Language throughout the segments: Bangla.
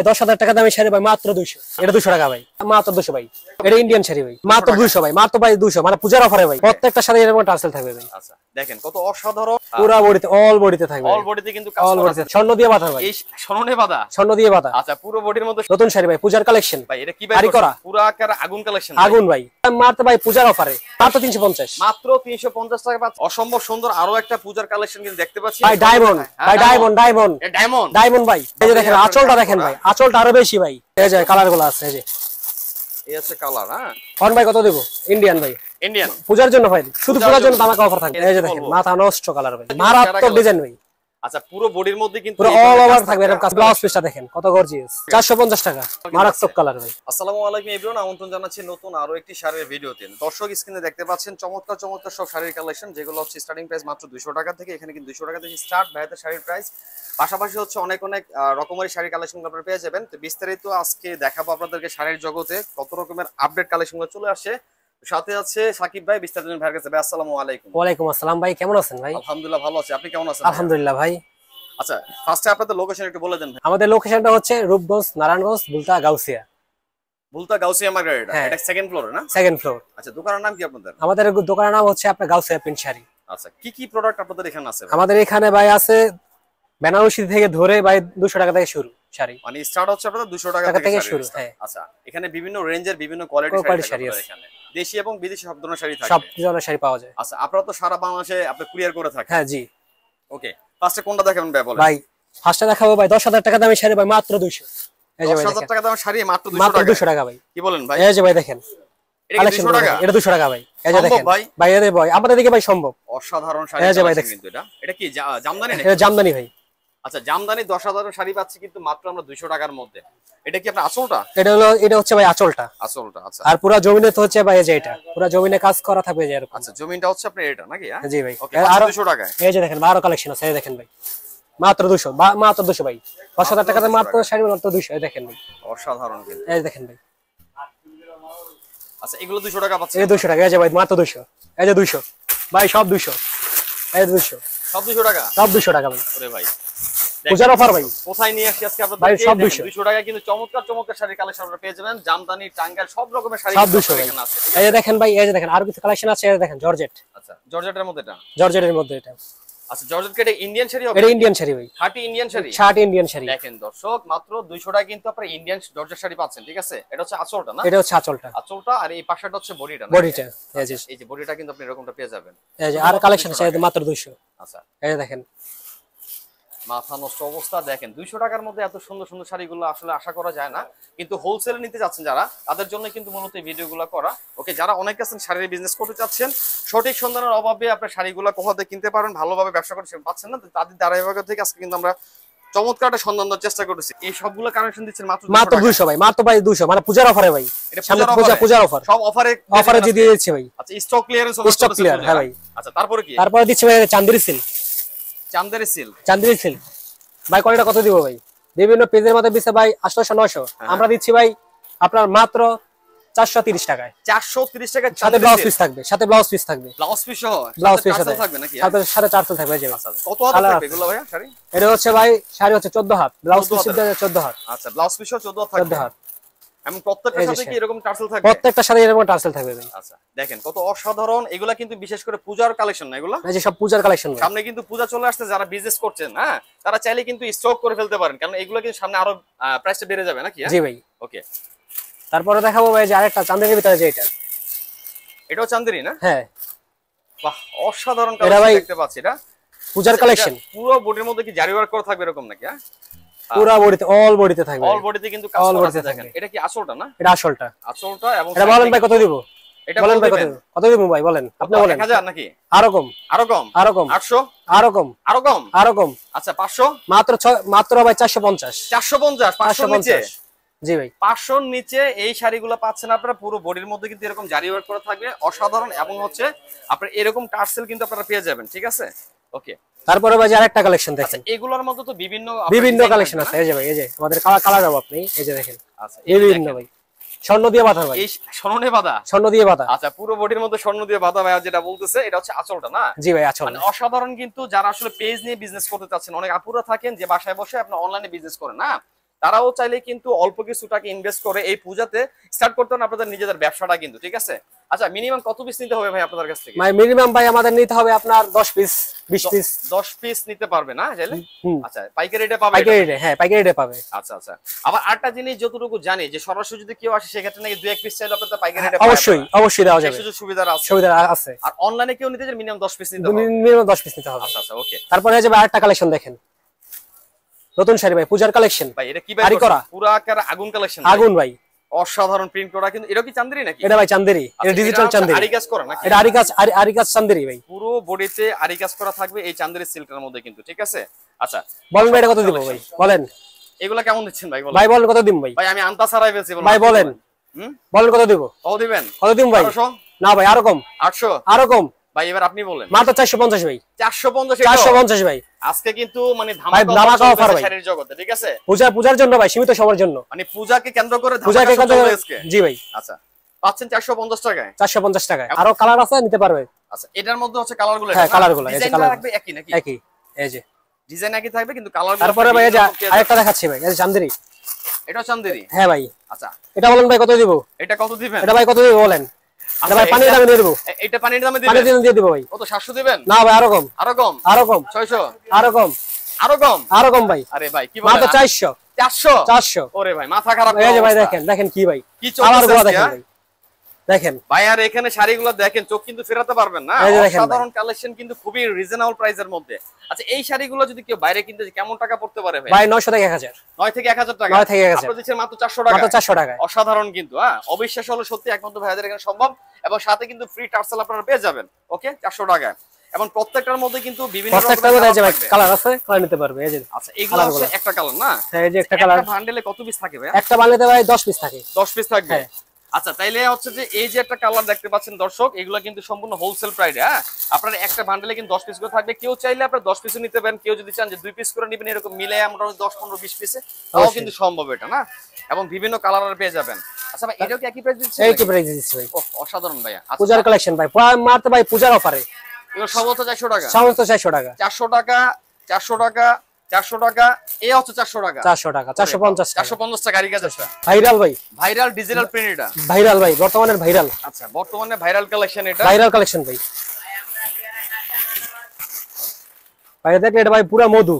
10,000 টাকা দামের শাড়ি ভাই মাত্র 200। এটা 200 টাকা ভাই, মাত্র 200 ভাই। এটা ইন্ডিয়ান শাড়ি ভাই, মাত্র 200 ভাই, মাত্র ভাই 200, মানে পূজার অফারে ভাই। প্রত্যেকটা শাড়ি এরকম টার্সেল থাকবে ভাই। আচ্ছা দেখেন কত অসাধারণ, পুরো বডিতে অল বডিতে থাকবে, অল বডিতে কিন্তু কাজ অল করা বডিতে স্বর্ণ দিয়ে বাঁধা ভাই। এই স্বর্ণে বাঁধা, স্বর্ণ দিয়ে বাঁধা। আচ্ছা পুরো বডির মধ্যে নতুন শাড়ি ভাই, পূজার কালেকশন ভাই। এটা কি ভাই করা পুরো আকার আগুন কালেকশন, আগুন ভাই। মাত্র ভাই পূজার অফারে মাত্র 350, মাত্র 350 টাকা পাচ্ছেন। অসম্ভব সুন্দর আরো একটা পূজার কালেকশন কিন্তু দেখতে পাচ্ছি ভাই। ডায়মন্ড ভাই, ডায়মন্ড ডায়মন্ড ডায়মন্ড ডায়মন্ড ভাই। এই যে দেখেন আঁচলটা দেখেন ভাই, আঁচলটা আরো বেশি ভাই। এই যে কালার গুলো আছে, এই যে এই আছে কালার। হ্যাঁ কোন ভাই কত দেব? ইন্ডিয়ান ভাই, ইন্ডিয়ান পূজার জন্য ভাই, শুধু পূজার জন্য ধামাকা অফার থাকবে। এই যে দেখেন মাথা নষ্ট কালার ভাই, মারাত্মক ডিজাইন ভাই। আচ্ছা পুরো বডির মধ্যে কিন্তু পুরো অল ওভার থাকবে এরকম কাজ। ব্লাউজ পিসটা দেখেন কত গর্জিয়াস, 450 টাকা, মারাত্মক কালার ভাই। আসসালামু আলাইকুম এভরিওয়ান, আমন্ত্রণ জানাচ্ছি নতুন আরো একটি শাড়ির ভিডিওতে। দর্শক স্ক্রিনে দেখতে পাচ্ছেন চমৎকার চমৎকার সব শাড়ির কালেকশন, যেগুলো হচ্ছে স্টার্টিং প্রাইস মাত্র 200 টাকা থেকে। এখানে কিন্তু 200 টাকা থেকে স্টার্ট ভাইয়াদের শাড়ির প্রাইস। পাশাপাশি হচ্ছে অনেক অনেক রকমের শাড়ির কালেকশন আপনারা পেয়ে যাবেন। তো বিস্তারিত আজকে দেখাবো আপনাদেরকে শাড়ির জগতে কত রকমের আপডেট কালেকশনগুলো চলে আসে। সাথে আছে সাকিব ভাই, বিস্তারিত ভাইয়ের কাছে। ভাই আসসালামু আলাইকুম। ওয়ালাইকুম আসসালাম ভাই, কেমন আছেন ভাই? আলহামদুলিল্লাহ ভালো আছি, আপনি কেমন আছেন? আলহামদুলিল্লাহ ভাই। আচ্ছা ফার্স্টে আপনাদের লোকেশন একটু বলে দেন ভাই। আমাদের লোকেশনটা হচ্ছে রূপগঞ্জ, নারায়ণগঞ্জ, বুলতা, গাউসিয়া। বুলতা গাউসিয়া মার্কেট, এটা সেকেন্ড ফ্লোরে না? Second floor. আচ্ছা দোকানের নাম কি আপনাদের? আমাদের দোকানের নাম হচ্ছে আপনার গাউসিয়া প্রিন্ট শাড়ি। আচ্ছা কি কি প্রোডাক্ট আপনাদের এখানে আছে? আমাদের এখানে ভাই আছে বেনারসি থেকে ধরে ভাই 200 টাকা থেকে শুরু শাড়ি, মানে স্টার্ট হচ্ছে আপনাদের 200 টাকা থেকে শুরু। হ্যাঁ আচ্ছা এখানে বিভিন্ন রেঞ্জের বিভিন্ন কোয়ালিটির শাড়ি আছে এখানে, দেশি এবং বিদেশি সব ধরনের শাড়ি থাকে, সব ধরনের শাড়ি পাওয়া যায়। আচ্ছা আপনারা তো সারা বাংলাদেশে আপনি কুরিয়ার করে থাকেন? হ্যাঁ জি। ওকে ফার্স্টে কোনটা দেখাবেন ভাই বলেন? ভাই ফার্স্টে দেখাবো ভাই 10,000 টাকা দামের শাড়ি ভাই মাত্র 200। এই যে ভাই 10,000 টাকা দামের শাড়ি মাত্র 200 টাকা ভাই। কি বলেন ভাই? এই যে ভাই দেখেন এটা 200 টাকা? এটা 200 টাকা ভাই। এই যে দেখেন ভাই ভাই, এদের ভাই আমাদের দিকে ভাই সম্ভব। অসাধারণ শাড়ি কিন্তু এটা কি জামদানি নাকি? এটা জামদানি ভাই। আচ্ছা জামদানি 10,000 শাড়ি পাচ্ছি কিন্তু মাত্র আমরা 200 টাকার মধ্যে। এটা কি আপনার আঁচলটা? এটা হচ্ছে ভাই আঁচলটা। আঁচলটা আচ্ছা। আর পুরো জমিনে তো হচ্ছে ভাই এই যে এটা পুরো জমিনে কাজ করা থাকবে যে এরকম। আচ্ছা জমিনটা হচ্ছে আপনার এটা নাকি? হ্যাঁ জি ভাই। ওকে আর 200 টাকায় এই যে দেখেন আরো কালেকশন আছে, এই দেখেন ভাই মাত্র 200, মাত্র 200 ভাই। 10,000 টাকাতে মাত্র শাড়ি মাত্র 200। এই দেখেন ভাই অসাধারণ কিন্তু। এই দেখেন ভাই। আচ্ছা এগুলো 200 টাকা পাচ্ছেন? এই 200 টাকা। এই যে ভাই মাত্র 200। এই যে 200 ভাই, সব 200। এই 200 সব 200 টাকা? সব 200 টাকা ভাই। ওরে ভাই পূজার অফার ভাই। কোথায় নিয়ে আসি আজকে আপনাদের? ভাই সব 200 টাকা কিন্তু চমৎকার চমৎকার শাড়ির কালেকশন আপনারা পেয়ে যাবেন। জামদানি টাঙ্গাইল সব রকমের শাড়ি সব 200 এখানে আছে। এই যে দেখেন ভাই, এই যে দেখেন আরো কিছু কালেকশন আছে। এই যে দেখেন জর্জেট। আচ্ছা জর্জেটের মধ্যে এটা? জর্জেটের মধ্যে এটা। আচ্ছা জর্জেট কি এটা ইন্ডিয়ান শাড়ি হবে? এটা ইন্ডিয়ান শাড়ি ভাই, খাঁটি Indian sari. Shirt Indian sari. দেখেন দর্শক মাত্র 200 টাকা কিন্তু আপনারা ইন্ডিয়ান জর্জেট শাড়ি পাচ্ছেন, ঠিক আছে? এটা হচ্ছে আঁচলটা না? এটা হচ্ছে আঁচলটা। আঁচলটা আর এই পাশটা হচ্ছে বডিটা না? বডিটা। এই যে বডিটা কিন্তু আপনি এরকমটা পেয়ে যাবেন। এই যে আর কালেকশন আছে মাত্র 200। আচ্ছা এই যে দেখেন মাথা নষ্ট অবস্থা। দেখেন 200 টাকার মধ্যে এত সুন্দর সুন্দর শাড়িগুলো আসলে আশা করা যায় না, কিন্তু হোলসেলে নিতে যাচ্ছেন যারা তাদের জন্য কিন্তু মূলত এই ভিডিওগুলো করা। ওকে যারা অনেক আছেন শাড়ির বিজনেস করতে চাচ্ছেন, সঠিক সন্ধানের অভাবে আপনার শাড়িগুলো কোথাতে কিনতে পারেন, ভালোভাবে ব্যবসা করতে পাচ্ছেন না, তাদের ধারাবাহিকতা থেকে আজকে কিন্তু আমরা চমৎকার একটা সন্ধান দেওয়ার চেষ্টা করতেছি। এই সবগুলো কানেকশন দিচ্ছেন মাত্র 200 ভাই, মাত্র ভাই 200, মানে পূজার অফারে ভাই। সামনে পূজার অফার, সব অফারে দিয়ে দিচ্ছি ভাই। আচ্ছা স্টক ক্লিয়ারেন্স স্টক ক্লিয়ার। হ্যাঁ ভাই। আচ্ছা তারপরে কি? তারপরে দিচ্ছি ভাই Chanderi silk. Chanderi silk, Chanderi silk ভাই। কোয়ালিটি কত দিব ভাই? বিভিন্ন পেজের মধ্যে দিচ্ছে ভাই 800 900, আমরা দিচ্ছি ভাই আপনার মাত্র 430 টাকায়। 430 টাকা সাথে ব্লাউজ পিস থাকবে, সাথে ব্লাউজ পিস থাকবে, ব্লাউজ পিস সহ ব্লাউজ পিস সাথে থাকবে নাকি? সাথে টার্সেল থাকবে। আচ্ছা কত হাত থাকবে এগুলো ভাই শাড়ি? এটা হচ্ছে ভাই শাড়ি হচ্ছে 14 হাত, ব্লাউজ পিস 14 হাত। আচ্ছা ব্লাউজ পিস সহ 14 হাত থাকবে। 14 হাত। এবং প্রত্যেকটার সাথে কি এরকম টার্সেল থাকবে? প্রত্যেকটা শাড়ি এরকম টার্সেল থাকবে ভাই। আচ্ছা দেখেন কত অসাধারণ। এগুলা কিন্তু বিশেষ করে পূজার কালেকশন না এগুলো? এই যে সব পূজার কালেকশন। সামনে কিন্তু পূজা চলে আসছে, যারা বিজনেস করছেন হ্যাঁ তারা চাইলে কিন্তু স্টক করে ফেলতে পারেন, কারণ এগুলো কিন্তু সামনে আরো প্রাইসটা বেড়ে যাবে নাকি? জি ভাই। ওকে তারপরে দেখাবো ভাই যে আরেকটা চান্দেরির ভিতরে, যে এটা এটাও চান্দেরি না? হ্যাঁ বাহ অসাধারণ কালেকশন দেখতে পাচ্ছি। এটা পূজার কালেকশন। পুরো বডির মধ্যে কি জারি ওয়ার্ক করা থাকবে এরকম নাকি? হ্যাঁ পুরো বডিতে অল বডিতে থাকবে, অল বডিতে কিন্তু কাজ করা আছে। দেখেন এটা কি আঁচলটা না? এটা আঁচলটা। আঁচলটা এবং এটা বলেন ভাই কত দিব? এটা বলেন ভাই কত দিব ভাই? বলেন আপনি বলেন। 1000 নাকি? আরো কম, আরো কম, আরো কম, 800, আরো কম, আরো কম, আরো কম। আচ্ছা 500, মাত্র ভাই 450। 450, 500 নিচে? জি ভাই 500 নিচে এই শাড়িগুলো পাচ্ছেন আপনারা। পুরো বডির মধ্যে কিন্তু এরকম জারি ওয়ার্ক করা থাকবে, অসাধারণ। এবং হচ্ছে আপনারা এরকম টার্সেল কিন্তু আপনারা পেয়ে যাবেন, ঠিক আছে? ওকে তারপরে ভাই আরেকটা কালেকশন দেখেন। এগুলোর মধ্যে তো বিভিন্ন কালেকশন আছে। এই যে ভাই এই যে আমাদের কালার যাব আপনি এই যে দেখেন। আচ্ছা বিভিন্ন ভাই স্বর্ণ দিয়ে বাঁধা ভাই। এই স্বর্ণে বাঁধা? স্বর্ণ দিয়ে বাঁধা। আচ্ছা পুরো বডির মধ্যে স্বর্ণ দিয়ে বাঁধা ভাই যেটা বলতেছে এটা হচ্ছে আঁচলটা না? জি ভাই আঁচল। মানে অসাধারণ কিন্তু। যারা আসলে পেজ নিয়ে বিজনেস করতে চাচ্ছেন, অনেক আপুরা থাকেন যে বাসায় বসে আপনি অনলাইনে বিজনেস করেন না, তারাও চাইলে কিন্তু অল্প কিছু টাকা ইনভেস্ট করে এই পূজাতে স্টার্ট করতে পারেন আপনাদের নিজেদের ব্যবসাটা কিন্তু, ঠিক আছে? আচ্ছা, মিনিমাম কত পিস নিতে হবে ভাই আপনাদের কাছ থেকে? ভাই মিনিমাম ভাই আমাদের নিতে হবে আপনার 10 পিস 20 পিস। 10 পিস নিতে পারবে না চাইলে? আচ্ছা, পাইকারি রেটে পাবে? পাইকারি রেটে, হ্যাঁ পাইকারি রেটে পাবে। আচ্ছা আচ্ছা। আবার আরেকটা জিনিস যতটুকু জানি যে সরাসরি যদি কেউ আসে সেক্ষেত্রে নাকি 2-1 পিস চাইলে আপনাদের পাইকারি রেটে অবশ্যই অবশ্যই দেওয়া যাবে, সুযোগ সুবিধা আছে। সুবিধা আছে। আর অনলাইনে কেউ নিতে চাইলে মিনিমাম 10 পিস নিতে হবে? মিনিমাম 10 পিস নিতে হবে। আচ্ছা আচ্ছা, ওকে। তারপরে এই যে ভাই আরেকটা কালেকশন দেখেন, নতুন শাড়ি ভাই, পূজার কালেকশন ভাই। এটা কি ভাই করা? পুরা আকার আগুন কালেকশন। আগুন ভাই, অসাধারণ প্রিন্ট করা কিন্তু। এটা কি চান্দেরি নাকি? এটা ভাই চান্দেরি, এটা ডিজিটাল চান্দেরি। আরি কাজ করা নাকি? এটা আরি কাজ চান্দেরি ভাই, পুরো বডিতে আরি কাজ করা থাকবে এই চান্দেরি সিল্কের মধ্যে কিন্তু, ঠিক আছে? আচ্ছা, বলেন ভাই এটা কত দিব ভাই? বলেন এগুলা কেমন দিচ্ছেন ভাই? বলেন ভাই, বলেন কত দিম ভাই? ভাই আমি আনতা ছাড়াই ফেলছি ভাই, বলেন বলেন কত দিব? কত দিবেন? কত দিম ভাই? 800? না ভাই আরো কম। 800? আরো কম ভাই, এবার আপনি বলেন। মাত্র 450 ভাই। 450? 450 ভাই। আজকে কিন্তু মানে ধামাকা অফার ভাই শাড়ির জগতে, ঠিক আছে? পূজার জন্য ভাই, সীমিত সময়ের জন্য, মানে পূজাকে কেন্দ্র করে পূজাকে ধামাকা চলবে আজকে। জি ভাই। আচ্ছা, পাচ্ছেন 450 টাকায়? 450 টাকায়। আরো কালার আছে, নিতে পারবে। আচ্ছা, এটার মধ্যে হচ্ছে কালারগুলো? হ্যাঁ, কালারগুলো এই যে কালার থাকবে একই নাকি? একই, এই যে ডিজাইন একই থাকবে কিন্তু কালারগুলো। তারপরে ভাই এই যে আরেকটা দেখাচ্ছি ভাই, এই যে চান্দেরি। এটা চান্দেরি? হ্যাঁ ভাই। আচ্ছা, এটা বলেন ভাই কত দিব? এটা কত দিবেন? এটা ভাই কত দিব বলেন? এটা ভাই পানির দামে দিয়ে দেব। এটা পানির দামে দিবেন? পানির দামে দিয়ে দেব ভাই। কত, 700 দিবেন? না ভাই আরো কম। আরো কম? আরো কম। 600? আরো কম। আরো কম? আরো কম ভাই। আরে ভাই কি বলেন? মাত্র 400। 400? 400। ওরে ভাই মাথা খারাপ। এই যে ভাই দেখেন, দেখেন কি ভাই, কি কালারগুলো চলতেছে দেখেন ভাই, দেখেন ভাই। আর এখানে শাড়িগুলো দেখেন, চোখ কিন্তু ফেরাতে পারবেন না। সাধারণ কালেকশন কিন্তু খুবই রিজনেবল প্রাইসের মধ্যে। আচ্ছা, এই শাড়িগুলো যদি কেউ বাইরে কিনতে যায় কেমন টাকা পড়তে পারে ভাই? ভাই 900 থেকে 1000। 9 থেকে 1000 টাকা? 9 থেকে 1000। আপনারা দিচ্ছেন মাত্র 400 টাকা? মাত্র 400 টাকায়। অসাধারণ কিন্তু, হ্যাঁ। অবিশ্বাস্য হলো সত্যি, একমাত্র ভাইয়াদের এখানে সম্ভব। এবং সাথে কিন্তু ফ্রি টার্সেল আপনারা পেয়ে যাবেন, ওকে, 400 টাকায়। এবং প্রত্যেকটার মধ্যে কিন্তু বিভিন্ন প্রত্যেকটার মধ্যে এই যে ভাই কালার আছে, কালার নিতে পারবে। এই যে আচ্ছা, এগুলো হচ্ছে একটা কালার না? হ্যাঁ, এই যে একটা কালার। একটা বান্ডেলে কত পিস থাকে ভাই? একটা বান্ডেলে ভাই 10 পিস থাকে। 10 পিস থাকবে? হ্যাঁ। আচ্ছা, তাইলে হচ্ছে যে এই যে একটা কালার দেখতে পাচ্ছেন দর্শক, এগুলো কিন্তু সম্পূর্ণ হোলসেল প্রাইসে, হ্যাঁ। আপনার একটা বান্ডেলে কিন্তু 10 পিস করে থাকবে। কেউ চাইলে আপনারা 10 পিসও নিতে পারেন, কেউ যদি চান যে 2 পিস করে নেবেন, এরকম মিলে আমরা 10, 15, 20 পিসে, তাও কিন্তু সম্ভব এটা, না? এবং বিভিন্ন কালার পেয়ে যাবেন। আচ্ছা ভাই, এটাও কি একই প্রাইস দিচ্ছেন? একই প্রাইস দিচ্ছি ভাই। অসাধারণ ভাইয়া। পূজার কালেকশন ভাই, মাত্র ভাই পূজার অফারে। এগুলো সর্বোচ্চ 400 টাকা? সমস্ত 400 টাকা। 400 টাকা, 400 টাকা, 400 টাকা, এই হচ্ছে 400 টাকা। 400 টাকা, 450 টাকা। 450 টাকা আরি কাজটা। ভাইরাল ভাই, ভাইরাল ডিজিটাল প্রিন্ট এটা? ভাইরাল ভাই, বর্তমানের ভাইরাল। আচ্ছা, বর্তমানে ভাইরাল কালেকশন এটা? ভাইরাল কালেকশন ভাই। ভাই দেখেন এটা ভাই পুরো মধু।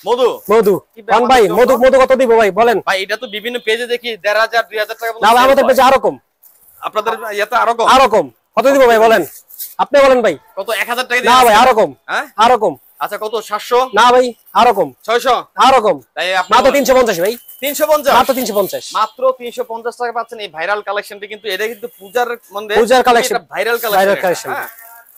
মধু? মধু কোন ভাই? মধু মধু কত দিব ভাই বলেন? ভাই এটা তো বিভিন্ন পেজে দেখি 1500 2000 টাকা বলে। না ভাই, আমাদের পেজে আরো কম। আপনাদের ইয়াতে আরো কম? আরো কম। কত দিব ভাই বলেন? আপনি বলেন ভাই। কত, 1000 টাকা না ভাই আরো কম। হ্যাঁ, আরো কম। আচ্ছা, কত, 700? না ভাই আরো কম। 600? আরো কম। তাই আপনি মাত্র 350 ভাই। 350? মাত্র 350। মাত্র 350 টাকা পাচ্ছেন এই ভাইরাল কালেকশনটি। কিন্তু এটা কিন্তু পূজার মধ্যে পূজার collection, viral viral collection, collection. হ্যাঁ।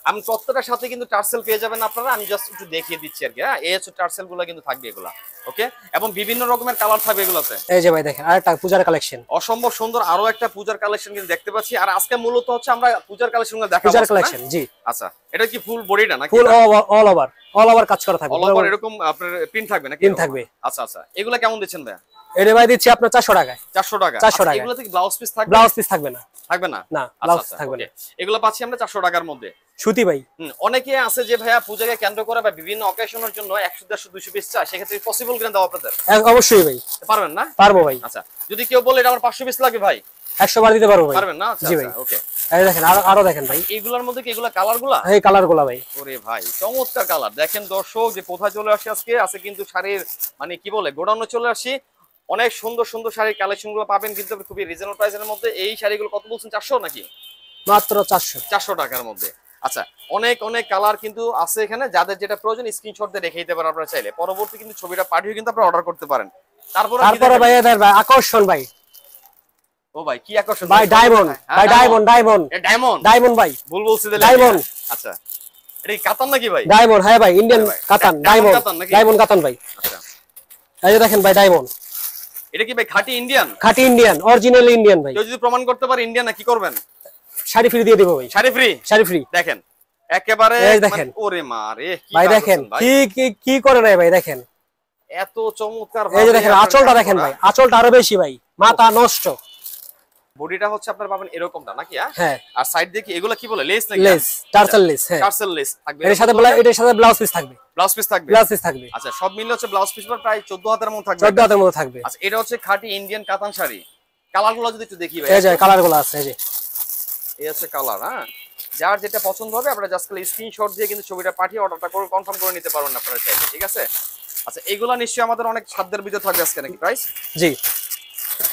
আমি প্রত্যেকটার সাথে কিন্তু টার্সেল পেয়ে যাবেন আপনারা। আমি জাস্ট একটু দেখিয়ে দিচ্ছি আর কি, হ্যাঁ। এই হচ্ছে টার্সেল গুলো কিন্তু থাকবে এগুলা, ওকে। এবং বিভিন্ন রকমের কালার থাকবে এগুলাতে। এই যে ভাই দেখেন আরেকটা পূজার কালেকশন, অসম্ভব সুন্দর আরো একটা পূজার কালেকশন কিন্তু দেখতে পাচ্ছি। আর আজকে মূলত হচ্ছে আমরা পূজার কালেকশনগুলো দেখাবো। পূজার কালেকশন, জি। আচ্ছা, এটা কি ফুল বডিটা নাকি? ফুল অল ওভার কাজ করা থাকবে। অল ওভার এরকম আপনার প্রিন্ট থাকবে নাকি? প্রিন্ট থাকবে। আচ্ছা আচ্ছা, এগুলা কেমন দিচ্ছেন ভাই? এটা ভাই দিচ্ছি আপনার 400 টাকায়। 400 টাকা? 400 টাকা। এগুলাতে কি ব্লাউজ পিস থাকবে? ব্লাউজ পিস থাকবে না। থাকবে না? না, আচ্ছা, ব্লাউজ আচ্ছা, থাকবে না। এগুলা পাচ্ছি আমরা 400 টাকার মধ্যে। সুতি ভাই। অনেকে আছে যে ভাইয়া পূজাকে কেন্দ্র করে বা বিভিন্ন অকেশনের জন্য 100, 150, 200 পিস চায়, সেক্ষেত্রে পসিবল কিনা দাও আপনাদের? অবশ্যই ভাই পারবেন না? পারবো ভাই। আচ্ছা, যদি কেউ বলে এটা আমার 500 পিস লাগবে ভাই, 100 বার দিতে পারবো ভাই। পারবেন না? আচ্ছা, জি ভাই। ওকে। এই দেখেন আরো দেখেন ভাই, এইগুলোর মধ্যে কি এগুলা কালারগুলা? এই কালারগুলো ভাই। ওরে ভাই চমৎকার কালার। দেখেন দর্শক, যে কোথায় চলে আসি আজকে, আছে কিন্তু শাড়ির মানে কি বলে গোডাউনে চলে আসি। অনেক সুন্দর সুন্দর শাড়ির কালেকশন গুলো পাবেন কিন্তু খুবই রিজনেবল প্রাইসের মধ্যে। এই শাড়িগুলো কত বলছেন? 400 নাকি? মাত্র 400। 400 টাকার মধ্যে। আচ্ছা, অনেক অনেক কালার কিন্তু আছে এখানে। যাদের যেটা প্রয়োজন স্ক্রিনশট দিয়ে রেখে দিতে পারেন আপনারা চাইলে। পরবর্তী কিন্তু ছবিটা পাঠিয়ে কিন্তু আপনারা অর্ডার করতে পারেন। তারপরে ভাই এদের ভাই আকর্ষণ ভাই। ও ভাই কি আকর্ষণ ভাই? ডায়মন্ড ভাই, ডায়মন্ড ডায়মন্ড ডায়মন্ড ডায়মন্ড ভাই। ভুল বলছি দিলে ডায়মন্ড। আচ্ছা, এটা কি কাতান নাকি ভাই? ডায়মন্ড, হ্যাঁ ভাই, ইন্ডিয়ান কাতান। ডায়মন্ড ডায়মন্ড কাতান ভাই। আচ্ছা, এই যে দেখেন ভাই ডায়মন্ড। এটা কি ভাই খাঁটি ইন্ডিয়ান? খাঁটি ইন্ডিয়ান, অরিজিনাল ইন্ডিয়ান ভাই। কেউ যদি প্রমাণ করতে পারে ইন্ডিয়ান না, কি করবেন? শাড়ি ফ্রি দিয়ে দিব ভাই। শাড়ি ফ্রি? শাড়ি ফ্রি। দেখেন একেবারে দেখেন। ওরে মা রে, ভাই দেখেন কি করে নাই ভাই, দেখেন এত চমৎকার। এই যে দেখেন আঁচলটা দেখেন ভাই, আঁচলটা আরো বেশি ভাই, মাথা নষ্ট। বডিটা হচ্ছে আপনার পাবেন এরকমটা নাকি? হ্যাঁ, আর সাইড দিয়ে কি এগুলো কি বলে, লেস নাকি? Less, tassel less. হ্যাঁ, টার্সেল লেস থাকবে, এটার সাথে ব্লাউজ পিস থাকবে। ব্লাউজ পিস থাকবে, ব্লাউজ পিস থাকবে। আচ্ছা সব মিলে হচ্ছে ব্লাউজ পিস প্রায় 14 হাতের মতো থাকবে। 14 হাতের মতো থাকবে। আচ্ছা এটা হচ্ছে খাঁটি ইন্ডিয়ান কাতান শাড়ি। কালারগুলো যদি একটু দেখি ভাই। এই যে কালারগুলো আছে, এই যে এই হচ্ছে কালার। হ্যাঁ, যার যেটা পছন্দ হবে আপনারা জাস্ট খালি স্ক্রিনশট দিয়ে কিন্তু ছবিটা পাঠিয়ে অর্ডারটা করে কনফার্ম করে নিতে পারবেন আপনারা চাইলে, ঠিক আছে? আচ্ছা এগুলা নিশ্চয়ই আমাদের অনেক সাধ্যের ভিতর থাকবে আজকে নাকি প্রাইস? জি।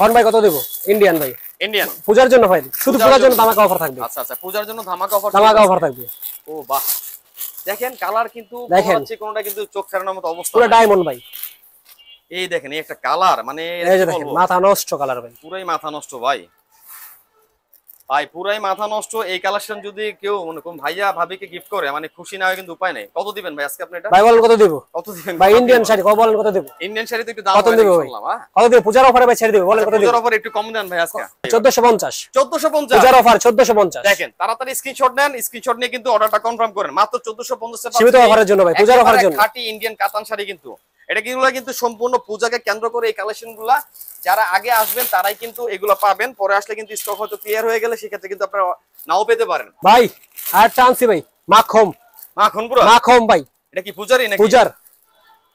অন ভাই কত দেব? ইন্ডিয়ান ভাই, ইন্ডিয়ান পূজার জন্য ভাই, শুধু পূজার জন্য ধামাকা অফার থাকবে। আচ্ছা আচ্ছা, পূজার জন্য ধামাকা অফার, ধামাকা অফার থাকবে। ও বাহ, দেখেন কালার কিন্তু দেখেন, হচ্ছে কোনটা কিন্তু চোখ ফেরানোর মতো অবস্থা, পুরো ডায়মন্ড ভাই। এই দেখেন এই একটা কালার, মানে এই যে দেখেন মাথা নষ্ট কালার ভাই, পুরাই মাথা নষ্ট ভাই, ভাই পুরাই মাথা নষ্ট। এই কালেকশন যদি কেউ মনে কোন ভাইয়া ভাবিকে গিফট করে মানে খুশি না হয় কিন্তু উপায় নেই। কত দিবেন ভাই আজকে আপনি এটা? ভাই বলেন কত দেব? কত দিবেন ভাই ইন্ডিয়ান শাড়ি কত বলেন কত দেব? ইন্ডিয়ান শাড়ি তো একটু দাম কত দেব ভাই? কত দেব? পূজার অফারে ভাই ছেড়ে দেব, বলেন কত দেব? পূজার অফার একটু কম দেন ভাই আজকে। 1450। 1450 পূজার অফার 1450। দেখেন তাড়াতাড়ি স্ক্রিনশট নেন, স্ক্রিনশট নিয়ে কিন্তু অর্ডারটা কনফার্ম করেন। মাত্র 1450 এ সীমিত অফারের জন্য ভাই, পূজার অফারের জন্য। খাঁটি ইন্ডিয়ান কাতান শাড়ি কিন্তু এটা কিন্তু সম্পূর্ণ পূজাকে কেন্দ্র করে এই কালেকশনগুলা, যারা আগে আসবেন তারাই কিন্তু এগুলো পাবেন। পরে আসলে কিন্তু স্টক হয়তো ক্লিয়ার হয়ে গেলে সেক্ষেত্রে কিন্তু আপনারা নাও পেতে পারেন। ভাই আর টানছি ভাই, মাখন মাখন পুরো মাখন ভাই, এটা কি পূজারই নাকি? পূজার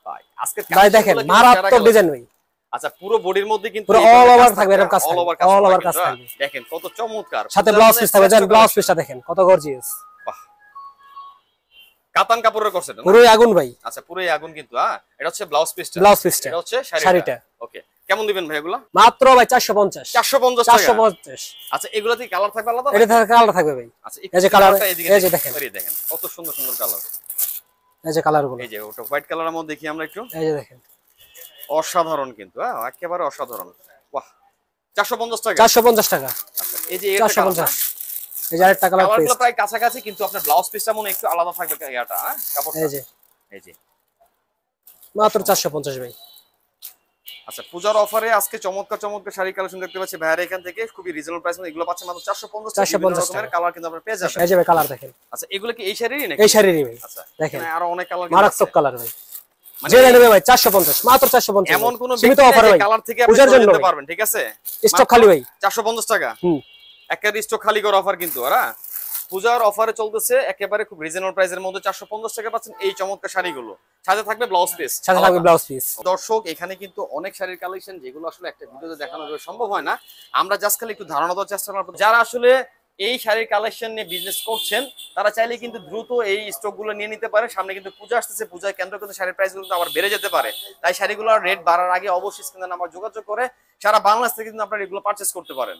ভাই আজকে ভাই দেখেন মারাত্মক ডিজাইন ভাই। আচ্ছা পুরো বডির মধ্যে কিন্তু পুরো অল ওভার থাকবে, এরকম কাজ অল থাকবে, ওভার অল ওভার কাজ থাকবে। দেখেন কত চমৎকার, সাথে ব্লাউজ পিস থাকবে, দেন ব্লাউজ পিসটা দেখেন কত গর্জিয়াস। কাতান কাপড়ের করছে না? পুরো আগুন ভাই। আচ্ছা পুরোই আগুন কিন্তু। এটা হচ্ছে ব্লাউজ পিসটা, ব্লাউজ পিসটা, এটা হচ্ছে শাড়িটা। ওকে, কেমন দিবেন ভাই এগুলা? মাত্র ভাই 450। 450 টাকা। 450। আচ্ছা এগুলাতে কালার থাকবে আলাদা? এটা থেকে কালার থাকবে ভাই। আচ্ছা এই যে কালার, এই যে দেখেন, দেখেন কত সুন্দর সুন্দর কালার। এই যে কালারগুলো, এই যে ওটা হোয়াইট কালারের মধ্যে দেখি আমরা একটু, এই যে দেখেন অসাধারণ কিন্তু। হ্যাঁ একেবারে অসাধারণ। বাহ, 450 টাকা। 450 টাকা। আচ্ছা এই যে এটা 450। এই যে আরেকটা কালার পিস, কালারগুলো প্রায় কাছাকাছি কিন্তু আপনার ব্লাউজ পিসটা মনে একটু আলাদা থাকবে ইয়াটা, কাপড়টা। এই যে মাত্র 450 ভাই। আচ্ছা পূজার অফারে আজকে চমৎকার চমৎকার শাড়ি কালেকশন দেখতে পাচ্ছি ভাইয়ার এখান থেকে, খুবই রিজনেবল প্রাইস এগুলো পাচ্ছেন মাত্র 450 টাকা। বিভিন্ন রকমের কালার কিন্তু আপনারা পেয়ে যাবেন। এই যে ভাই কালার দেখেন। আচ্ছা এগুলো কি এই শাড়িরই নাকি? এই শাড়িরই ভাই। আচ্ছা দেখেন আরো অনেক কালার, মারাত্মক কালার ভাই। যে নেবে ভাই 450, মাত্র 450। এমন কোন সীমিত অফার ভাই, কালার থেকে পূজার জন্য নিতে পারবেন, ঠিক আছে? স্টক খালি ভাই, 450 টাকা। একেবারে স্টক খালি করা অফার কিন্তু। পূজার অফারে চলতেছে একেবারে খুব রিজনেবল প্রাইসের মধ্যে 450 টাকা পাচ্ছেন এই চমৎকার শাড়িগুলো। সাথে থাকবে ব্লাউজ পিস, সাথে থাকবে ব্লাউজ পিস। দর্শক এখানে কিন্তু অনেক শাড়ির কালেকশন যেগুলো আসলে একটা ভিডিওতে দেখানো সম্ভব হয় না। আমরা জাস্ট খালি একটু ধারণা দেওয়ার চেষ্টা করব। যারা আসলে এই শাড়ির কালেকশন নিয়ে বিজনেস করছেন তারা চাইলে কিন্তু দ্রুত এই স্টকগুলো নিয়ে নিতে পারে। সামনে কিন্তু পূজা আসতেছে, পূজায় কেন্দ্র করে শাড়ির প্রাইসগুলো কিন্তু আবার বেড়ে যেতে পারে। তাই শাড়িগুলোর রেট বাড়ার আগে অবশ্যই স্ক্রিনে নাম্বার যোগাযোগ করে সারা বাংলাদেশ থেকে কিন্তু আপনারা এগুলো পারচেজ করতে পারেন।